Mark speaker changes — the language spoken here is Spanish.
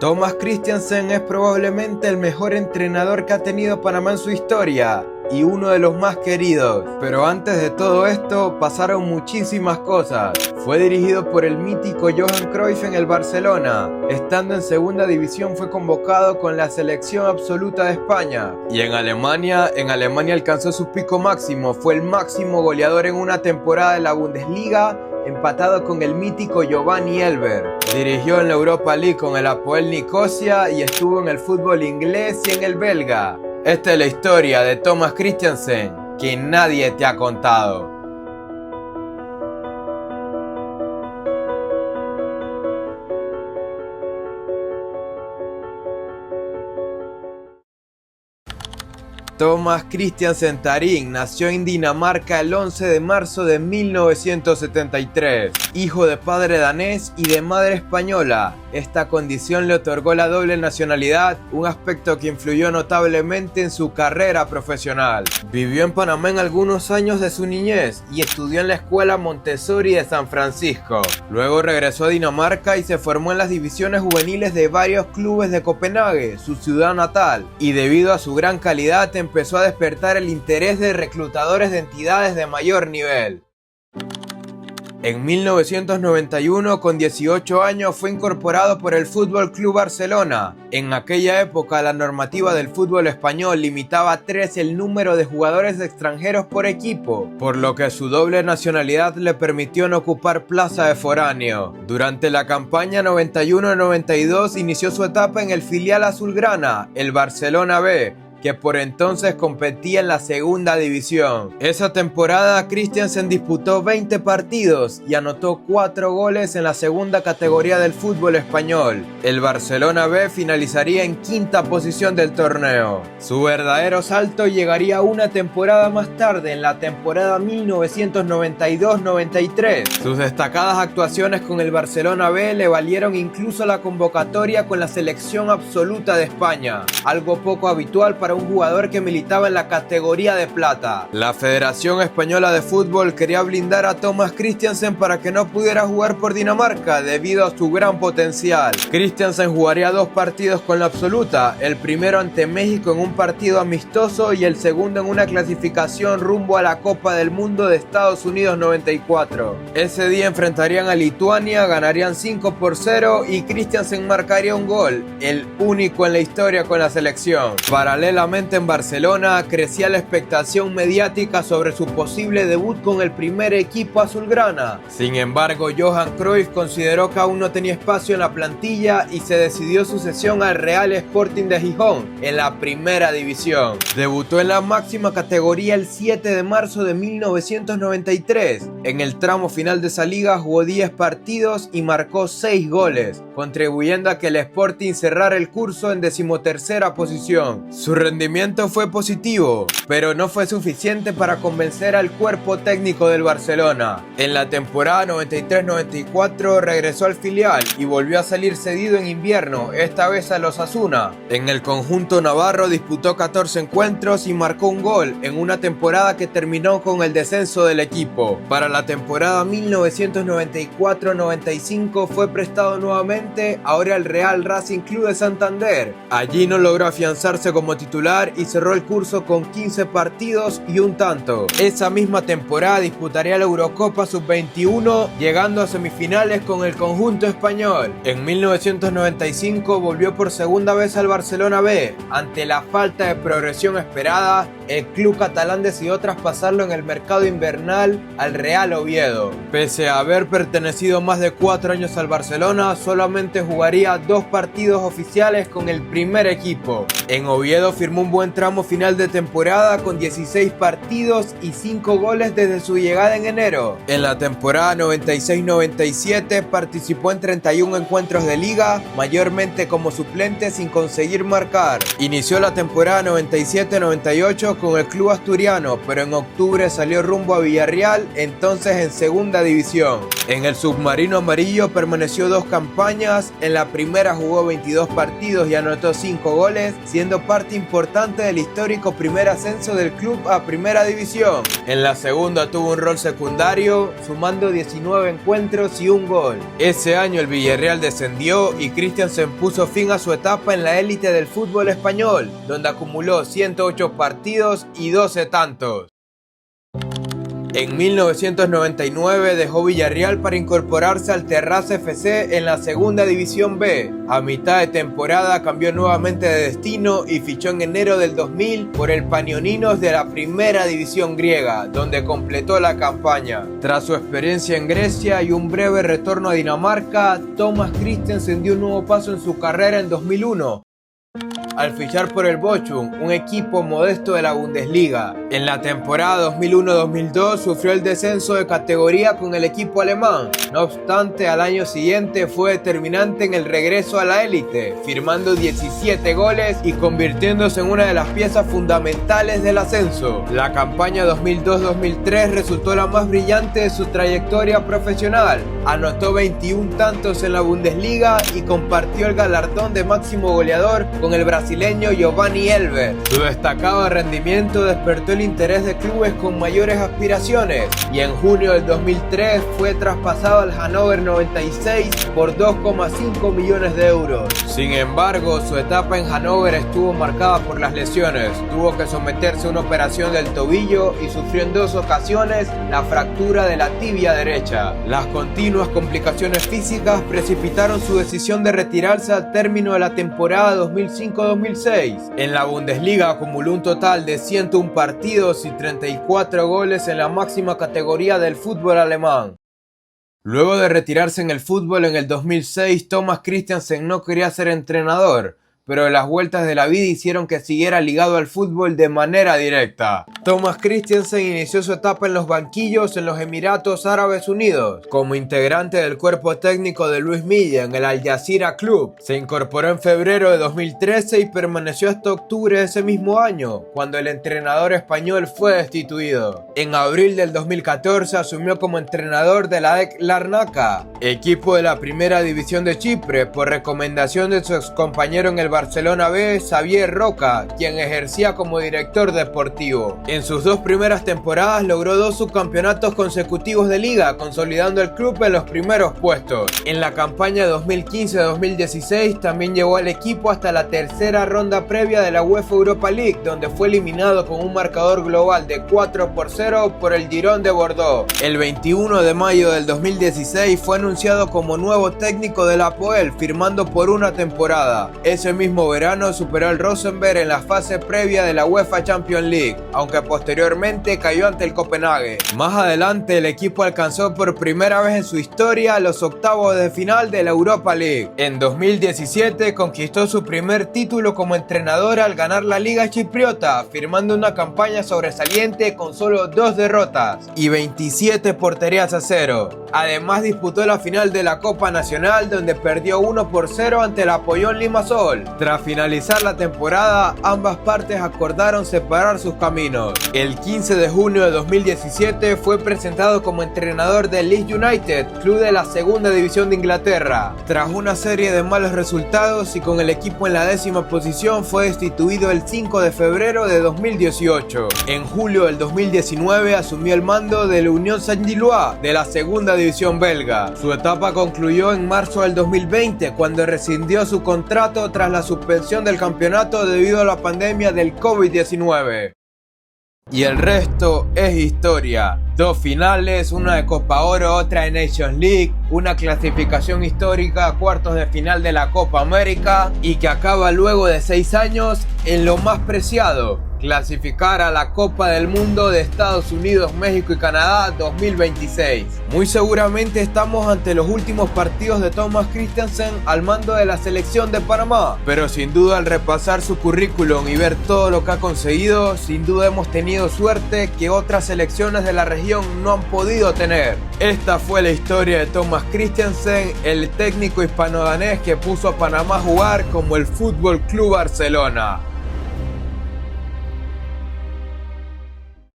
Speaker 1: Thomas Christiansen es probablemente el mejor entrenador que ha tenido Panamá en su historia y uno de los más queridos. Pero antes de todo esto pasaron muchísimas cosas. Fue dirigido por el mítico Johan Cruyff en el Barcelona. Estando en segunda división fue convocado con la selección absoluta de España. Y en Alemania alcanzó su pico máximo. Fue el máximo goleador en una temporada de la Bundesliga, empatado con el mítico Giovanni Elber. Dirigió en la Europa League con el Apoel Nicosia y estuvo en el fútbol inglés y en el belga. Esta es la historia de Thomas Christiansen que nadie te ha contado. Thomas Christiansen Tharing nació en Dinamarca el 11 de marzo de 1973. Hijo de padre danés y de madre española, esta condición le otorgó la doble nacionalidad, un aspecto que influyó notablemente en su carrera profesional. Vivió en Panamá en algunos años de su niñez y estudió en la Escuela Montessori de San Francisco. Luego regresó a Dinamarca y se formó en las divisiones juveniles de varios clubes de Copenhague, su ciudad natal, y debido a su gran calidad empezó a despertar el interés de reclutadores de entidades de mayor nivel. En 1991, con 18 años, fue incorporado por el FC Barcelona. En aquella época, la normativa del fútbol español limitaba a 3 el número de jugadores extranjeros por equipo, por lo que su doble nacionalidad le permitió no ocupar plaza de foráneo. Durante la campaña 91-92 inició su etapa en el filial azulgrana, el Barcelona B, que por entonces competía en la segunda división. Esa temporada Christiansen disputó 20 partidos y anotó 4 goles en la segunda categoría del fútbol español. El Barcelona B finalizaría en quinta posición del torneo. Su verdadero salto llegaría una temporada más tarde, en la temporada 1992-93. Sus destacadas actuaciones con el Barcelona B le valieron incluso la convocatoria con la selección absoluta de España, algo poco habitual para un jugador que militaba en la categoría de plata. La Federación Española de Fútbol quería blindar a Thomas Christiansen para que no pudiera jugar por Dinamarca debido a su gran potencial. Christiansen jugaría 2 partidos con la absoluta, el primero ante México en un partido amistoso y el segundo en una clasificación rumbo a la Copa del Mundo de Estados Unidos 94. Ese día enfrentarían a Lituania, ganarían 5-0 y Christiansen marcaría un gol, el único en la historia con la selección. Paralelamente en Barcelona crecía la expectación mediática sobre su posible debut con el primer equipo azulgrana. Sin embargo, Johan Cruyff consideró que aún no tenía espacio en la plantilla y se decidió su cesión al Real Sporting de Gijón en la primera división. Debutó en la máxima categoría el 7 de marzo de 1993. En el tramo final de esa liga jugó 10 partidos y marcó 6 goles, contribuyendo a que el Sporting cerrara el curso en 13ª posición. Su rendimiento fue positivo, pero no fue suficiente para convencer al cuerpo técnico del Barcelona. En la temporada 93-94 regresó al filial y volvió a salir cedido en invierno, esta vez a los Osasuna. En el conjunto navarro disputó 14 encuentros y marcó un gol en una temporada que terminó con el descenso del equipo. Para la temporada 1994-95 fue prestado nuevamente, ahora al Real Racing Club de Santander. Allí no logró afianzarse como titular y cerró el curso con 15 partidos y un tanto. Esa misma temporada disputaría la Eurocopa Sub-21, llegando a semifinales con el conjunto español. En 1995 volvió por segunda vez al Barcelona B. Ante la falta de progresión esperada, el club catalán decidió traspasarlo en el mercado invernal al Real Oviedo. Pese a haber pertenecido más de 4 años al Barcelona, solamente jugaría 2 partidos oficiales con el primer equipo. En Oviedo firmó un buen tramo final de temporada con 16 partidos y 5 goles desde su llegada en enero. En la temporada 96-97 participó en 31 encuentros de liga, mayormente como suplente sin conseguir marcar. Inició la temporada 97-98 años con el club asturiano, pero en octubre salió rumbo a Villarreal, entonces en segunda división. En el submarino amarillo permaneció 2 campañas, en la primera jugó 22 partidos y anotó 5 goles, siendo parte importante del histórico primer ascenso del club a primera división. En la segunda tuvo un rol secundario, sumando 19 encuentros y 1 gol. Ese año el Villarreal descendió y Christiansen puso fin a su etapa en la élite del fútbol español, donde acumuló 108 partidos y 12 tantos. En 1999 dejó Villarreal para incorporarse al Terrassa FC en la segunda división B. A mitad de temporada cambió nuevamente de destino y fichó en enero del 2000 por el Panionios de la primera división griega, donde completó la campaña. Tras su experiencia en Grecia y un breve retorno a Dinamarca, Thomas Christiansen dio un nuevo paso en su carrera en 2001. Al fichar por el Bochum, un equipo modesto de la Bundesliga. En la temporada 2001-2002 sufrió el descenso de categoría con el equipo alemán. No obstante, al año siguiente fue determinante en el regreso a la élite, firmando 17 goles y convirtiéndose en una de las piezas fundamentales del ascenso. La campaña 2002-2003 resultó la más brillante de su trayectoria profesional. Anotó 21 tantos en la Bundesliga y compartió el galardón de máximo goleador con el brasileño Giovanni Elber. Su destacado rendimiento despertó el interés de clubes con mayores aspiraciones y en junio del 2003 fue traspasado al Hannover 96 por 2,5 millones de euros. Sin embargo, su etapa en Hannover estuvo marcada por las lesiones. Tuvo que someterse a una operación del tobillo y sufrió en 2 ocasiones la fractura de la tibia derecha. Las continuas complicaciones físicas precipitaron su decisión de retirarse al término de la temporada 2005-2006. En la Bundesliga acumuló un total de 101 partidos y 34 goles en la máxima categoría del fútbol alemán. Luego de retirarse en el fútbol en el 2006, Thomas Christiansen no quería ser entrenador, pero las vueltas de la vida hicieron que siguiera ligado al fútbol de manera directa. Thomas Christiansen inició su etapa en los banquillos en los Emiratos Árabes Unidos, como integrante del cuerpo técnico de Luis Milla en el Al Jazeera Club. Se incorporó en febrero de 2013 y permaneció hasta octubre de ese mismo año, cuando el entrenador español fue destituido. En abril del 2014 asumió como entrenador de la AEK Larnaca, equipo de la primera división de Chipre, por recomendación de su excompañero en el Barcelona B, Xavier Roca, quien ejercía como director deportivo. En sus 2 primeras temporadas logró 2 subcampeonatos consecutivos de liga, consolidando el club en los primeros puestos. En la campaña 2015-2016 también llevó al equipo hasta la tercera ronda previa de la UEFA Europa League, donde fue eliminado con un marcador global de 4-0 por el Girón de Bordeaux. El 21 de mayo del 2016 fue anunciado como nuevo técnico del Apoel, firmando por 1 temporada. Ese mismo verano superó al Rosenborg en la fase previa de la UEFA Champions League, aunque posteriormente cayó ante el Copenhague. Más adelante el equipo alcanzó por primera vez en su historia los octavos de final de la Europa League. En 2017 conquistó su primer título como entrenador al ganar la Liga Chipriota, firmando una campaña sobresaliente con solo 2 derrotas y 27 porterías a 0. Además disputó la final de la Copa Nacional, donde perdió 1-0 ante el Apollon Limassol. Tras finalizar la temporada, ambas partes acordaron separar sus caminos. El 15 de junio de 2017 fue presentado como entrenador del Leeds United, club de la segunda división de Inglaterra. Tras una serie de malos resultados y con el equipo en la 10ª posición, fue destituido el 5 de febrero de 2018. En julio del 2019 asumió el mando del Unión Saint-Gilloise de la segunda división belga. Su etapa concluyó en marzo del 2020, cuando rescindió su contrato tras la suspensión del campeonato debido a la pandemia del COVID-19. Y el resto es historia. 2 finales, una de Copa Oro, otra de Nations League, una clasificación histórica a cuartos de final de la Copa América y que acaba luego de 6 años en lo más preciado: clasificar a la Copa del Mundo de Estados Unidos, México y Canadá 2026. Muy seguramente estamos ante los últimos partidos de Thomas Christiansen al mando de la selección de Panamá, pero sin duda al repasar su currículum y ver todo lo que ha conseguido, sin duda hemos tenido suerte que otras selecciones de la región no han podido tener. Esta fue la historia de Thomas Christiansen, el técnico hispano-danés que puso a Panamá a jugar como el Fútbol Club Barcelona.